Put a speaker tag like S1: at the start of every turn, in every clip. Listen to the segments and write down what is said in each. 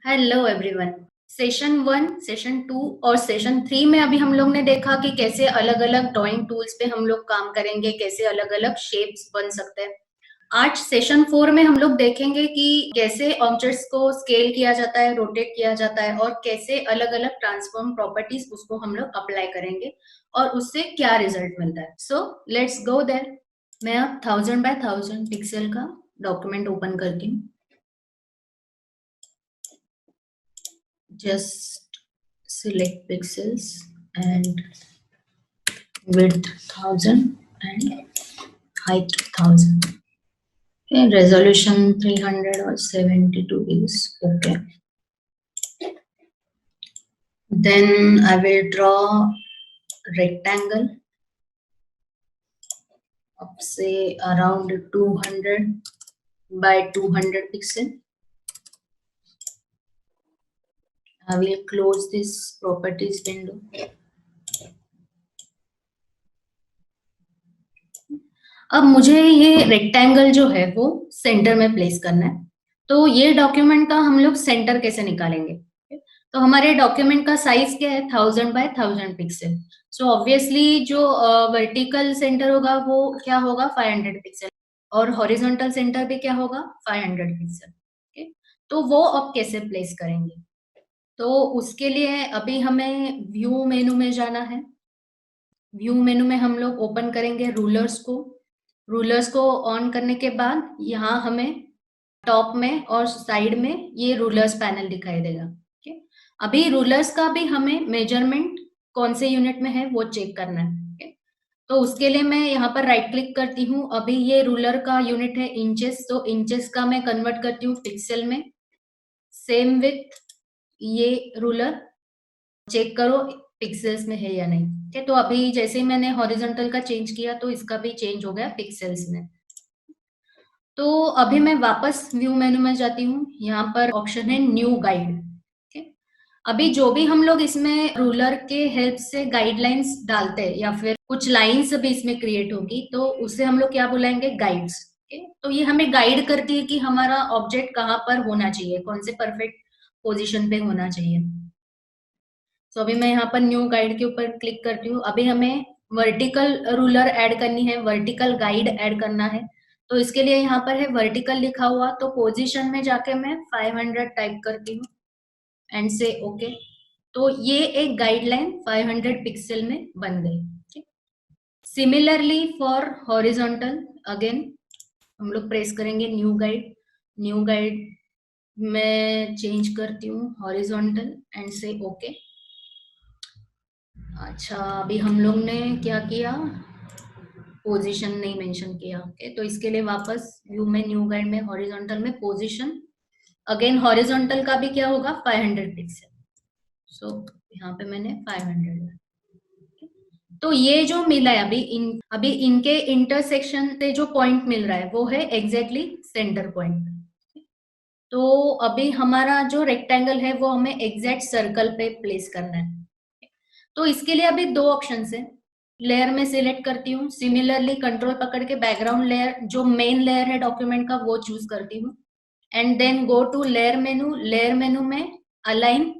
S1: Hello everyone. Session 1, session 2 और session 3 में अभी हम लोग ने देखा कि कैसे अलग अलग ड्राइंग टूल्स पे हम लोग काम करेंगे, कैसे अलग अलग शेप्स बन सकते हैं। आज सेशन 4 में हम लोग देखेंगे कि कैसे ऑब्जेक्ट्स को स्केल किया जाता है, रोटेट किया जाता है और कैसे अलग अलग ट्रांसफॉर्म प्रॉपर्टीज उसको हम लोग अप्लाई करेंगे और उससे क्या रिजल्ट मिलता है। So let's go there. मैं अब 1000 by 1000 पिक्सल का डॉक्यूमेंट ओपन करती हूँ। Just select pixels and width 1000 and height 1000. Okay, resolution 300 or 72 is okay. Then I will draw rectangle of say around 200 by 200 pixel. I will close this properties window. अब मुझे ये rectangle जो है वो centre में place करना है। तो ये डॉक्यूमेंट का हम लोग सेंटर कैसे निकालेंगे? तो हमारे डॉक्यूमेंट का साइज क्या है? 1000 by 1000 पिक्सल। सो ऑब्वियसली जो वर्टिकल सेंटर होगा वो क्या होगा? 500 पिक्सल और हॉरिजॉन्टल सेंटर भी क्या होगा? 500 पिक्सल। ओके, तो वो अब कैसे प्लेस करेंगे? तो उसके लिए अभी हमें व्यू मेनू में जाना है। व्यू मेनू में हम लोग ओपन करेंगे रूलर्स को। रूलर्स को ऑन करने के बाद यहाँ हमें टॉप में और साइड में ये रूलर्स पैनल दिखाई देगा। ठीक है, अभी रूलर्स का भी हमें मेजरमेंट कौन से यूनिट में है वो चेक करना है। ठीक है, तो उसके लिए मैं यहाँ पर राइट क्लिक करती हूँ। अभी ये रूलर का यूनिट है इंचेस, तो इंचेस का मैं कन्वर्ट करती हूँ पिक्सल में। सेम विथ ये रूलर चेक करो पिक्सेल्स में है या नहीं। ठीक है, तो अभी जैसे ही मैंने हॉरिजॉन्टल का चेंज किया तो इसका भी चेंज हो गया पिक्सेल्स में। तो अभी मैं वापस व्यू मेनू में जाती हूँ। यहाँ पर ऑप्शन है न्यू गाइड। ठीक है, अभी जो भी हम लोग इसमें रूलर के हेल्प से गाइडलाइंस डालते हैं या फिर कुछ लाइंस भी इसमें क्रिएट होगी तो उसे हम लोग क्या बुलाएंगे? गाइड्स। तो ये हमें गाइड करती है कि हमारा ऑब्जेक्ट कहाँ पर होना चाहिए, कौन से परफेक्ट पोजीशन पे होना चाहिए। तो अभी मैं यहाँ पर न्यू गाइड के ऊपर क्लिक करती हूँ। अभी हमें वर्टिकल रूलर ऐड करनी है, वर्टिकल गाइड ऐड करना है। तो इसके लिए यहाँ पर है वर्टिकल लिखा हुआ, तो पोजीशन में जाके मैं 500 टाइप करती हूँ एंड से ओके। तो ये एक गाइडलाइन 500 पिक्सल में बन गई। सिमिलरली फॉर हॉरिजॉन्टल अगेन हम लोग प्रेस करेंगे न्यू गाइड। न्यू गाइड मैं चेंज करती हूँ हॉरिजॉन्टल एंड से ओके। अच्छा, अभी हम लोग ने क्या किया? पोजीशन नहीं मेंशन किया। ओके, तो इसके लिए वापस व्यू में न्यू गाइड में हॉरिजॉन्टल में पोजीशन। अगेन हॉरिजॉन्टल का भी क्या होगा? 500 पिक्सल। सो यहाँ पे मैंने 500। तो ये जो मिला है अभी इनके इंटरसेक्शन से जो पॉइंट मिल रहा है वो है एग्जैक्टली सेंटर पॉइंट। तो अभी हमारा जो रेक्टेंगल है वो हमें एग्जैक्ट सर्कल पे प्लेस करना है। तो इसके लिए अभी दो ऑप्शन है। लेयर में सिलेक्ट करती हूँ, सिमिलरली कंट्रोल पकड़ के बैकग्राउंड लेयर जो मेन लेयर है डॉक्यूमेंट का वो चूज करती हूँ and then go to layer menu. Layer menu में अलाइन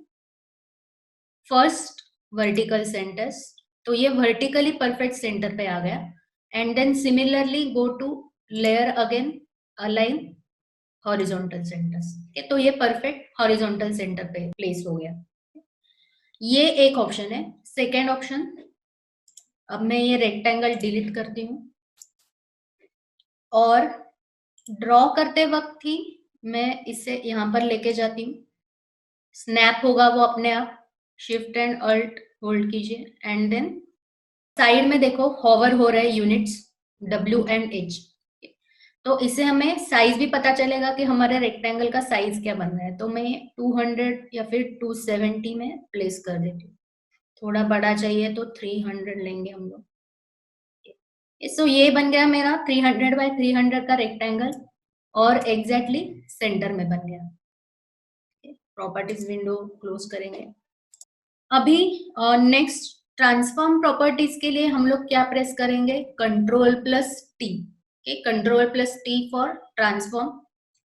S1: फर्स्ट वर्टिकल सेंटर्स, तो ये वर्टिकली परफेक्ट सेंटर पे आ गया। And then similarly go to layer again align horizontal centres. तो ये परफेक्ट हॉरिजॉन्टल सेंटर पे प्लेस हो गया। ये एक ऑप्शन है। सेकेंड ऑप्शन, अब मैं ये रेक्टेंगल डिलीट करती हूँ और ड्रॉ करते वक्त ही मैं इसे यहाँ पर लेके जाती हूँ। स्नैप होगा वो अपने आप। शिफ्ट एंड अल्ट होल्ड कीजिए एंड देन साइड में देखो हॉवर हो रहे यूनिट्स W एंड H। तो इससे हमें साइज भी पता चलेगा कि हमारे रेक्टेंगल का साइज क्या बन रहा है। तो मैं 200 या फिर 270 में प्लेस कर देती हूँ। थोड़ा बड़ा चाहिए तो 300 लेंगे हम लोग। सो ये बन गया मेरा 300 बाय 300 का रेक्टेंगल और एग्जैक्टली सेंटर में बन गया। प्रॉपर्टीज विंडो क्लोज करेंगे। अभी नेक्स्ट ट्रांसफॉर्म प्रॉपर्टीज के लिए हम लोग क्या प्रेस करेंगे? Control plus T. Control plus T for transform,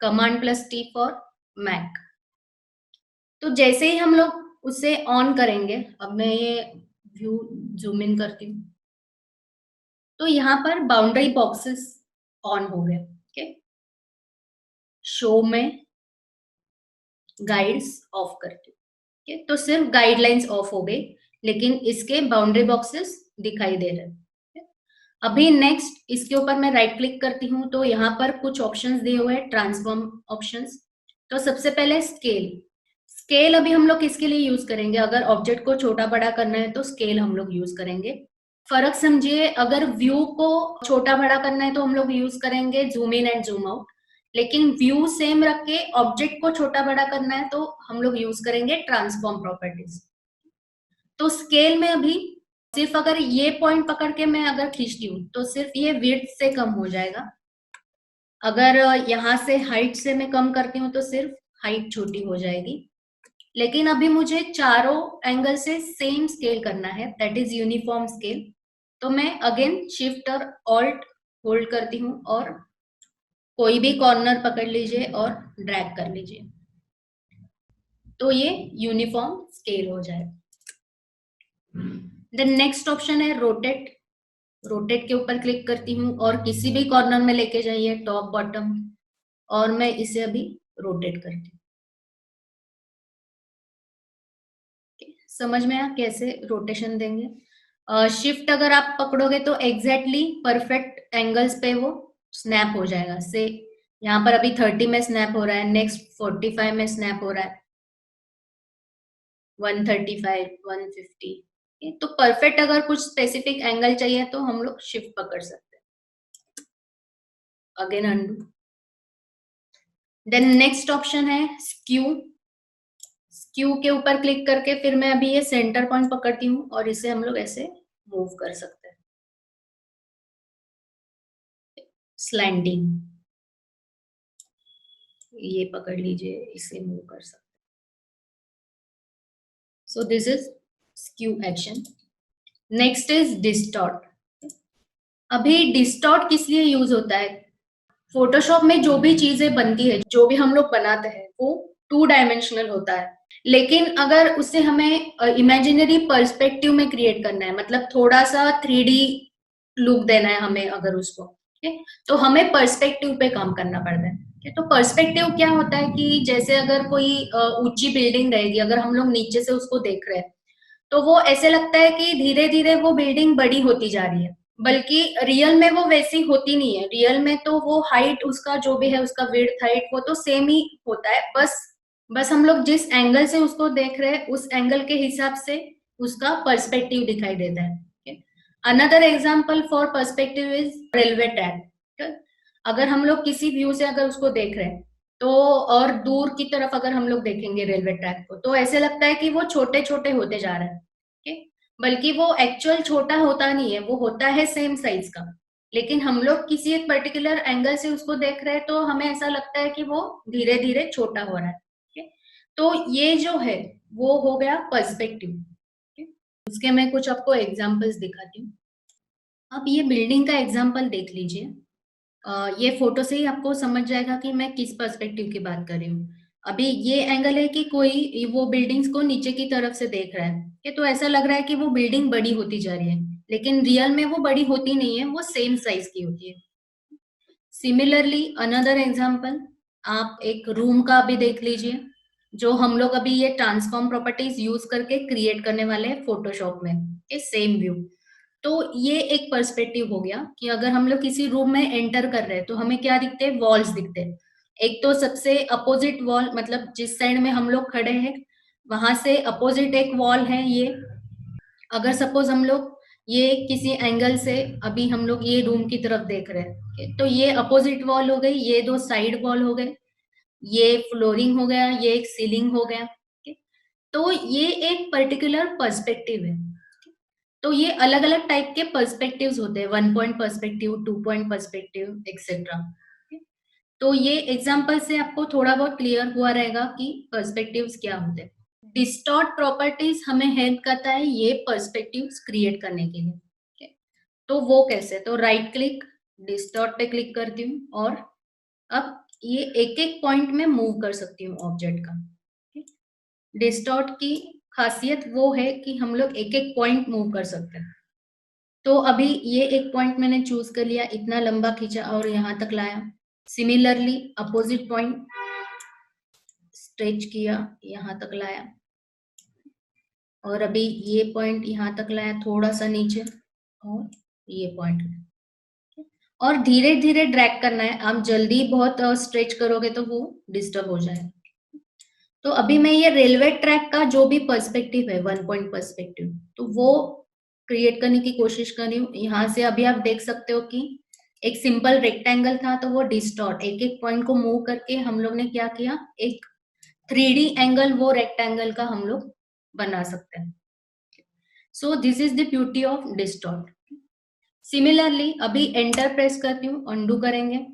S1: command plus T for Mac. तो जैसे ही हम लोग उसे ऑन करेंगे, अब मैं ये व्यू ज़ूम इन करती हूँ, तो यहाँ पर बाउंड्री बॉक्सेस ऑन हो गए, ठीक है? शो में गाइड्स ऑफ करती हूँ, ठीक है? तो सिर्फ गाइडलाइंस ऑफ हो गई, लेकिन इसके बाउंड्री बॉक्सेस दिखाई दे रहे हैं, ठीक है? अभी नेक्स्ट इसके ऊपर मैं राइट क्लिक करती हूँ, तो यहाँ पर कुछ ऑप्शंस दिए हुए हैं, ट्रांसफॉर्म ऑप्शंस। तो सबसे पहले स्केल। स्केल अभी हम लोग किसके लिए यूज करेंगे? अगर ऑब्जेक्ट को छोटा बड़ा करना है तो स्केल हम लोग यूज करेंगे। फर्क समझिए, अगर व्यू को छोटा बड़ा करना है तो हम लोग यूज करेंगे zoom in and zoom out, लेकिन व्यू सेम रख के ऑब्जेक्ट को छोटा बड़ा करना है तो हम लोग यूज करेंगे ट्रांसफॉर्म प्रॉपर्टीज। तो स्केल में अभी सिर्फ अगर ये पॉइंट पकड़ के मैं अगर खींचती हूँ तो सिर्फ ये विड्थ से कम हो जाएगा। अगर यहाँ से हाइट से मैं कम करती हूँ तो सिर्फ हाइट छोटी हो जाएगी। लेकिन अभी मुझे चारों एंगल से सेम स्केल करना है, दैट इज यूनिफॉर्म स्केल। तो मैं अगेन शिफ्ट और ऑल्ट होल्ड करती हूँ और कोई भी कॉर्नर पकड़ लीजिए और ड्रैग कर लीजिए, तो ये यूनिफॉर्म स्केल हो जाए। देन नेक्स्ट ऑप्शन है रोटेट। रोटेट के ऊपर क्लिक करती हूँ और किसी भी कॉर्नर में लेके जाइए, टॉप बॉटम, और मैं इसे अभी रोटेट करती हूँ। समझ में आया कैसे रोटेशन देंगे? शिफ्ट अगर आप पकड़ोगे तो एग्जैक्टली परफेक्ट एंगल्स पे वो स्नैप हो जाएगा। से यहाँ पर अभी 30 में स्नैप हो रहा है, नेक्स्ट 45 में स्नैप हो रहा है, 135, 150। तो परफेक्ट अगर कुछ स्पेसिफिक एंगल चाहिए तो हम लोग शिफ्ट पकड़ सकते हैं। Again undo. Then next option है स्क्यू। स्क्यू के ऊपर क्लिक करके फिर मैं अभी ये सेंटर पॉइंट पकड़ती हूँ और इसे हम लोग ऐसे मूव कर सकते हैं, स्लैंडिंग। ये पकड़ लीजिए, इसे मूव कर सकते हैं। So this is skew action. Next is distort. अभी डिस्टॉर्ट किस लिए यूज होता है? फोटोशॉप में जो भी चीजें बनती है, जो भी हम लोग बनाते हैं, वो 2 डायमेंशनल होता है। लेकिन अगर उसे हमें इमेजिनरी पर्सपेक्टिव में क्रिएट करना है, मतलब थोड़ा सा 3D लुक देना है हमें अगर उसको, ठीक है, तो हमें पर्सपेक्टिव पे काम करना पड़ता है, ठीक है। तो पर्सपेक्टिव क्या होता है कि जैसे अगर कोई ऊंची बिल्डिंग रहेगी, अगर हम लोग नीचे से उसको देख रहे हैं तो वो ऐसे लगता है कि धीरे धीरे वो बिल्डिंग बड़ी होती जा रही है, बल्कि रियल में वो वैसी होती नहीं है। रियल में तो वो हाइट उसका जो भी है, उसका विड्थ हाइट वो तो सेम ही होता है, बस हम लोग जिस एंगल से उसको देख रहे हैं उस एंगल के हिसाब से उसका पर्सपेक्टिव दिखाई देता है। Another example for perspective is railway track. अगर हम लोग किसी व्यू से अगर उसको देख रहे हैं तो, और दूर की तरफ अगर हम लोग देखेंगे रेलवे ट्रैक को, तो ऐसे लगता है कि वो छोटे छोटे होते जा रहे हैं, ठीक? बल्कि वो एक्चुअल छोटा होता नहीं है, वो होता है सेम साइज का। लेकिन हम लोग किसी एक पर्टिकुलर एंगल से उसको देख रहे हैं तो हमें ऐसा लगता है कि वो धीरे धीरे छोटा हो रहा है, ठीक? तो ये जो है वो हो गया पर्सपेक्टिव। उसके मैं कुछ आपको एग्जांपल्स दिखाती हूँ। अब ये बिल्डिंग का एग्जांपल देख लीजिए। ये फोटो से ही आपको समझ जाएगा कि मैं किस पर्सपेक्टिव की बात कर रही हूँ। अभी ये एंगल है कि कोई वो बिल्डिंग्स को नीचे की तरफ से देख रहा है, कि तो ऐसा लग रहा है कि वो बिल्डिंग बड़ी होती जा रही है, लेकिन रियल में वो बड़ी होती नहीं है, वो सेम साइज की होती है। सिमिलरली अनदर एग्जांपल, आप एक रूम का भी देख लीजिए, जो हम लोग अभी ये ट्रांसफॉर्म प्रॉपर्टीज यूज करके क्रिएट करने वाले हैं फोटोशॉप में, ये सेम व्यू। तो ये एक पर्सपेक्टिव हो गया कि अगर हम लोग किसी रूम में एंटर कर रहे हैं तो हमें क्या दिखते हैं? वॉल्स दिखते हैं। एक तो सबसे अपोजिट वॉल, मतलब जिस साइड में हम लोग खड़े हैं वहां से अपोजिट एक वॉल है ये। अगर सपोज हम लोग ये किसी एंगल से अभी हम लोग ये रूम की तरफ देख रहे हैं, okay, तो ये अपोजिट वॉल हो गई, ये 2 साइड वॉल हो गए, ये फ्लोरिंग हो गया, ये एक सीलिंग हो गया, okay? तो ये एक पर्टिकुलर पर्सपेक्टिव है। तो ये अलग अलग टाइप के पर्सपेक्टिव्स होते हैं, 1 point perspective, 2 point perspective etcetera. तो ये एग्जांपल से आपको थोड़ा बहुत क्लियर हुआ रहेगा कि पर्सपेक्टिव्स क्या होते हैं। डिस्टॉर्ट प्रॉपर्टीज हमें हेल्प करता है ये पर्सपेक्टिव्स क्रिएट करने के लिए, okay? तो वो कैसे? तो राइट क्लिक, डिस्टॉर्ट पे क्लिक करती हूँ और अब ये एक एक पॉइंट में मूव कर सकती हूँ ऑब्जेक्ट का, okay? डिस्टॉर्ट की खासियत वो है कि हम लोग एक एक पॉइंट मूव कर सकते हैं। तो अभी ये एक पॉइंट मैंने चूज कर लिया, इतना लंबा खींचा और यहां तक लाया। सिमिलरली अपोजिट पॉइंट स्ट्रेच किया, यहां तक लाया, और अभी ये पॉइंट यहां तक लाया, थोड़ा सा नीचे, और ये पॉइंट, और धीरे धीरे ड्रैग करना है। आप जल्दी बहुत स्ट्रेच करोगे तो वो डिस्टर्ब हो जाएगा। तो अभी मैं ये रेलवे ट्रैक का जो भी पर्सपेक्टिव है, 1 पॉइंट पर्सपेक्टिव, तो वो क्रिएट करने की कोशिश कर रही हूँ। यहाँ से अभी आप देख सकते हो कि एक सिंपल रेक्टेंगल था, तो वो डिस्टॉर्ट, एक एक पॉइंट को मूव करके हम लोग ने क्या किया, एक 3D एंगल वो रेक्टेंगल का हम लोग बना सकते हैं। So this is the beauty of distort. Similarly अभी एंटर प्रेस करती हूँ, अंडू करेंगे,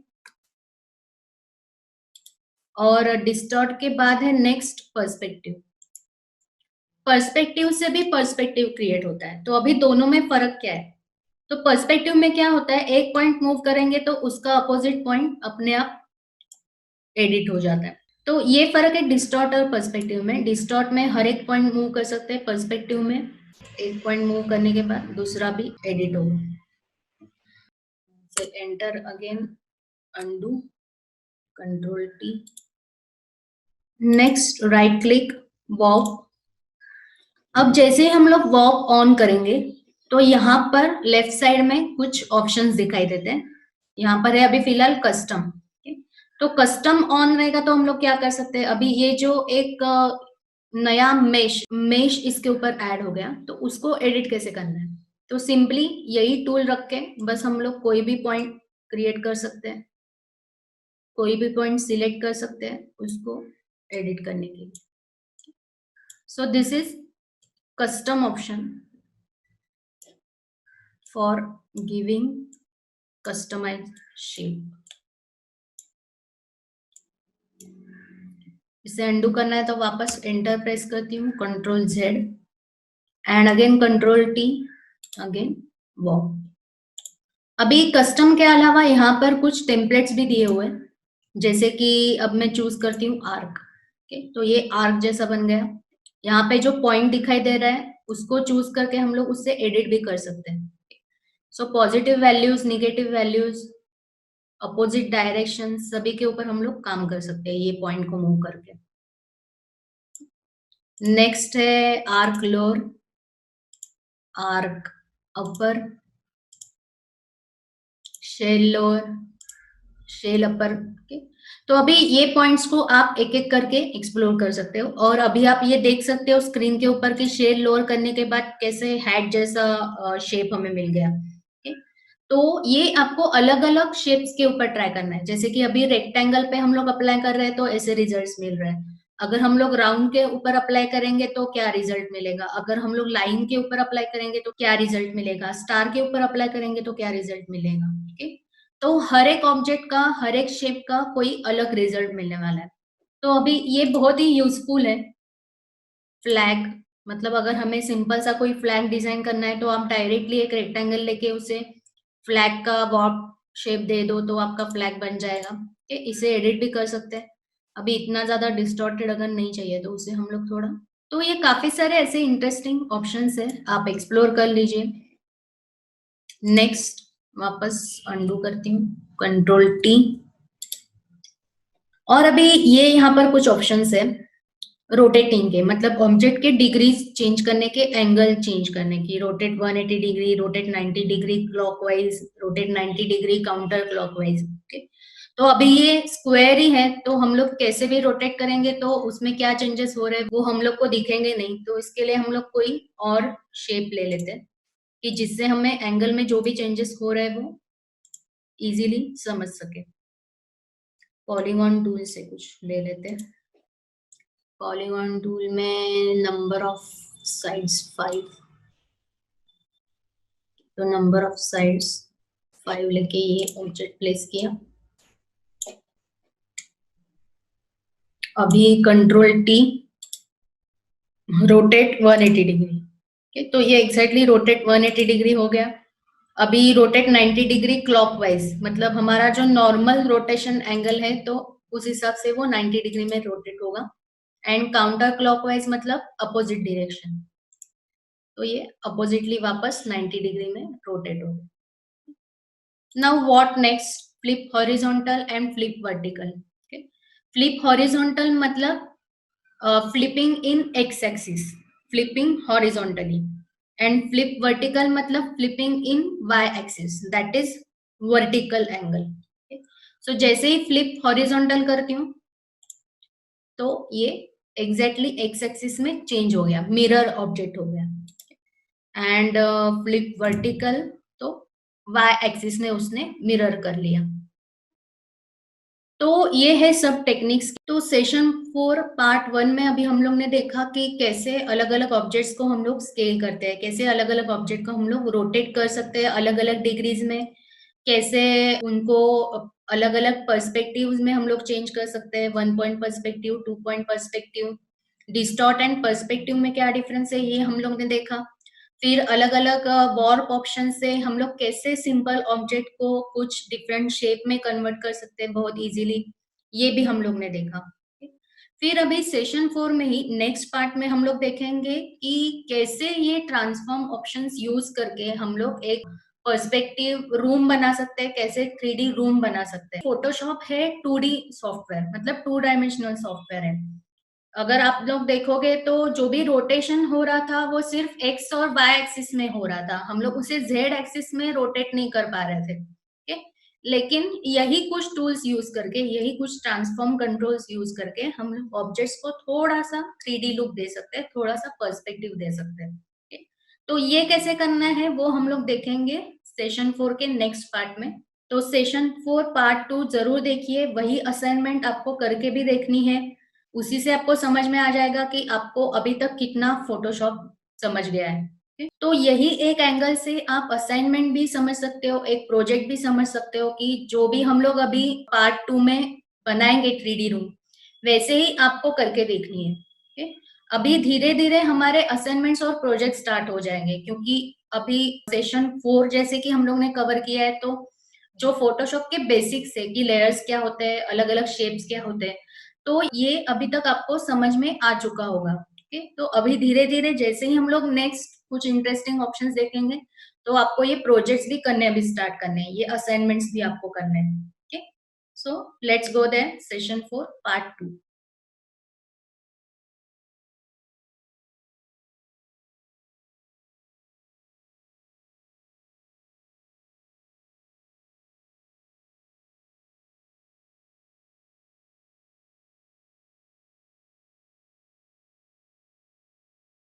S1: और डिस्टॉर्ट के बाद है नेक्स्ट पर्सपेक्टिव। पर्सपेक्टिव से भी पर्सपेक्टिव क्रिएट होता है, तो अभी दोनों में फर्क क्या है? तो पर्सपेक्टिव में क्या होता है, एक पॉइंट मूव करेंगे तो उसका अपोजिट पॉइंट अपने आप एडिट हो जाता है। तो ये फर्क है डिस्टॉर्ट और पर्सपेक्टिव में। डिस्टॉर्ट में हर एक पॉइंट मूव कर सकते हैं, पर्सपेक्टिव में एक पॉइंट मूव करने के बाद दूसरा भी एडिट होगा। Enter again, undo, control T, next right click, walk. अब जैसे हम लोग वॉक ऑन करेंगे तो यहाँ पर लेफ्ट साइड में कुछ ऑप्शंस दिखाई देते हैं। यहाँ पर है अभी फिलहाल कस्टम। तो कस्टम ऑन रहेगा तो हम लोग क्या कर सकते हैं, अभी ये जो एक नया मेश इसके ऊपर ऐड हो गया, तो उसको एडिट कैसे करना है? तो सिंपली यही टूल रख के बस हम लोग कोई भी पॉइंट क्रिएट कर सकते हैं, कोई भी पॉइंट सिलेक्ट कर सकते हैं उसको एडिट करने के लिए। So this is custom option for giving customized shape। इसे अंडू करना है तो वापस एंटर प्रेस करती हूँ, control Z, and again control T, again walk. अभी कस्टम के अलावा यहाँ पर कुछ टेम्पलेट्स भी दिए हुए हैं, जैसे कि अब मैं चूज करती हूँ आर्क। तो ये आर्क जैसा बन गया। यहाँ पे जो पॉइंट दिखाई दे रहा है उसको चूज करके हम लोग उससे एडिट भी कर सकते हैं। So positive values, negative values, opposite direction, सभी के ऊपर हम लोग काम कर सकते हैं ये पॉइंट को मूव करके। नेक्स्ट है आर्क लोअर, आर्क अपर, शेल लोअर, शेल अपर। तो अभी ये पॉइंट्स को आप एक एक करके एक्सप्लोर कर सकते हो, और अभी आप ये देख सकते हो स्क्रीन के ऊपर कि शेल लोअर करने के बाद कैसे हैट जैसा शेप हमें मिल गया। तो ये आपको अलग अलग शेप्स के ऊपर ट्राई करना है। जैसे कि अभी रेक्टेंगल पे हम लोग अप्लाई कर रहे हैं तो ऐसे रिजल्ट्स मिल रहे हैं। अगर हम लोग राउंड के ऊपर अप्लाई करेंगे तो क्या रिजल्ट मिलेगा, अगर हम लोग लाइन के ऊपर अप्लाई करेंगे तो क्या रिजल्ट मिलेगा, स्टार के ऊपर अप्लाई करेंगे तो क्या रिजल्ट मिलेगा। ठीक है, तो हर एक ऑब्जेक्ट का, हर एक शेप का कोई अलग रिजल्ट मिलने वाला है। तो अभी ये बहुत ही यूजफुल है। फ्लैग, मतलब अगर हमें सिंपल सा कोई फ्लैग डिजाइन करना है तो आप डायरेक्टली एक रेक्टेंगल लेके उसे फ्लैग का वॉर्प शेप दे दो तो आपका फ्लैग बन जाएगा। इसे एडिट भी कर सकते हैं। अभी इतना ज्यादा डिस्टॉर्टेड अगर नहीं चाहिए तो उसे हम लोग थोड़ा, तो ये काफी सारे ऐसे इंटरेस्टिंग ऑप्शंस है, आप एक्सप्लोर कर लीजिए। नेक्स्ट वापस अंडू करती हूँ, कंट्रोल टी, और अभी ये यहाँ पर कुछ ऑप्शंस है रोटेटिंग के, मतलब ऑब्जेक्ट के डिग्रीज चेंज करने के, एंगल चेंज करने की, rotate 180 degree, rotate 90 degree clockwise, rotate 90 degree counter clockwise. तो अभी ये स्क्वायर ही है तो हम लोग कैसे भी रोटेट करेंगे तो उसमें क्या चेंजेस हो रहे हैं वो हम लोग को दिखेंगे नहीं। तो इसके लिए हम लोग कोई और शेप ले लेते हैं कि जिससे हमें एंगल में जो भी चेंजेस हो रहे हैं वो इजीली समझ सके। पॉलीगॉन टूल से कुछ ले लेते हैं। पॉलीगॉन टूल में नंबर ऑफ साइड्स 5, तो नंबर ऑफ साइड्स 5 लेके ये ऑब्जेक्ट प्लेस किया। अभी कंट्रोल टी, रोटेट 180 डिग्री। तो ये एग्जैक्टली रोटेट 180 डिग्री हो गया। अभी रोटेट 90 डिग्री क्लॉकवाइज, मतलब हमारा जो नॉर्मल रोटेशन एंगल है तो उस हिसाब से वो 90 डिग्री में रोटेट होगा। एंड काउंटर क्लॉकवाइज मतलब अपोजिट डायरेक्शन। तो ये अपोजिटली वापस 90 डिग्री में रोटेट हो गया। Now what next? Flip horizontal and flip vertical. Flip horizontal मतलब flipping in X axis, flipping horizontally, and flip vertical मतलब flipping in Y axis, that is vertical angle. So जैसे ही flip horizontal करती हूँ तो ये एग्जैक्टली एक्स एक्सिस में change हो गया, मिरर ऑब्जेक्ट हो गया। एंड फ्लिप वर्टिकल तो वाई एक्सिस में उसने मिरर कर लिया। तो ये है सब टेक्निक्स। तो सेशन 4 पार्ट 1 में अभी हम लोग ने देखा कि कैसे अलग अलग ऑब्जेक्ट्स को हम लोग स्केल करते हैं, कैसे अलग अलग ऑब्जेक्ट को हम लोग रोटेट कर सकते हैं अलग अलग डिग्रीज में, कैसे उनको अलग अलग पर्सपेक्टिव्स में हम लोग चेंज कर सकते हैं, 1 point perspective, 2 point perspective, distort and perspective में क्या डिफरेंस है ये हम लोग ने देखा। फिर अलग अलग वॉर्प ऑप्शन से हम लोग कैसे सिंपल ऑब्जेक्ट को कुछ डिफरेंट शेप में कन्वर्ट कर सकते हैं बहुत इजीली, ये भी हम लोग ने देखा। फिर अभी सेशन 4 में ही नेक्स्ट पार्ट में हम लोग देखेंगे कि कैसे ये ट्रांसफॉर्म ऑप्शंस यूज करके हम लोग एक पर्सपेक्टिव रूम बना सकते हैं, कैसे 3D रूम बना सकते हैं। फोटोशॉप है 2D सॉफ्टवेयर, मतलब 2 डायमेंशनल सॉफ्टवेयर है। अगर आप लोग देखोगे तो जो भी रोटेशन हो रहा था वो सिर्फ एक्स और वाई एक्सिस में हो रहा था, हम लोग उसे जेड एक्सिस में रोटेट नहीं कर पा रहे थे। ठीक है, लेकिन यही कुछ टूल्स यूज करके, यही कुछ ट्रांसफॉर्म कंट्रोल्स यूज करके हम लोग ऑब्जेक्ट्स को थोड़ा सा 3D लुक दे सकते हैं, थोड़ा सा पर्सपेक्टिव दे सकते हैं। ठीक है? तो ये कैसे करना है वो हम लोग देखेंगे सेशन 4 के नेक्स्ट पार्ट में। तो सेशन 4 पार्ट 2 जरूर देखिए, वही असाइनमेंट आपको करके भी देखनी है, उसी से आपको समझ में आ जाएगा कि आपको अभी तक कितना फोटोशॉप समझ गया है। तो यही एक एंगल से आप असाइनमेंट भी समझ सकते हो, एक प्रोजेक्ट भी समझ सकते हो कि जो भी हम लोग अभी पार्ट 2 में बनाएंगे 3D रूम, वैसे ही आपको करके देखनी है। ठीक? अभी धीरे धीरे हमारे असाइनमेंट्स और प्रोजेक्ट स्टार्ट हो जाएंगे, क्योंकि अभी सेशन 4 जैसे कि हम लोग ने कवर किया है, तो जो फोटोशॉप के बेसिक्स है कि लेयर्स क्या होते हैं, अलग अलग शेप्स क्या होते हैं, तो ये अभी तक आपको समझ में आ चुका होगा। ओके, तो अभी धीरे धीरे जैसे ही हम लोग नेक्स्ट कुछ इंटरेस्टिंग ऑप्शंस देखेंगे, तो आपको ये प्रोजेक्ट्स भी करने अभी स्टार्ट करने हैं, ये असाइनमेंट्स भी आपको करने हैं। Okay, so let's go there, session 4 part 2।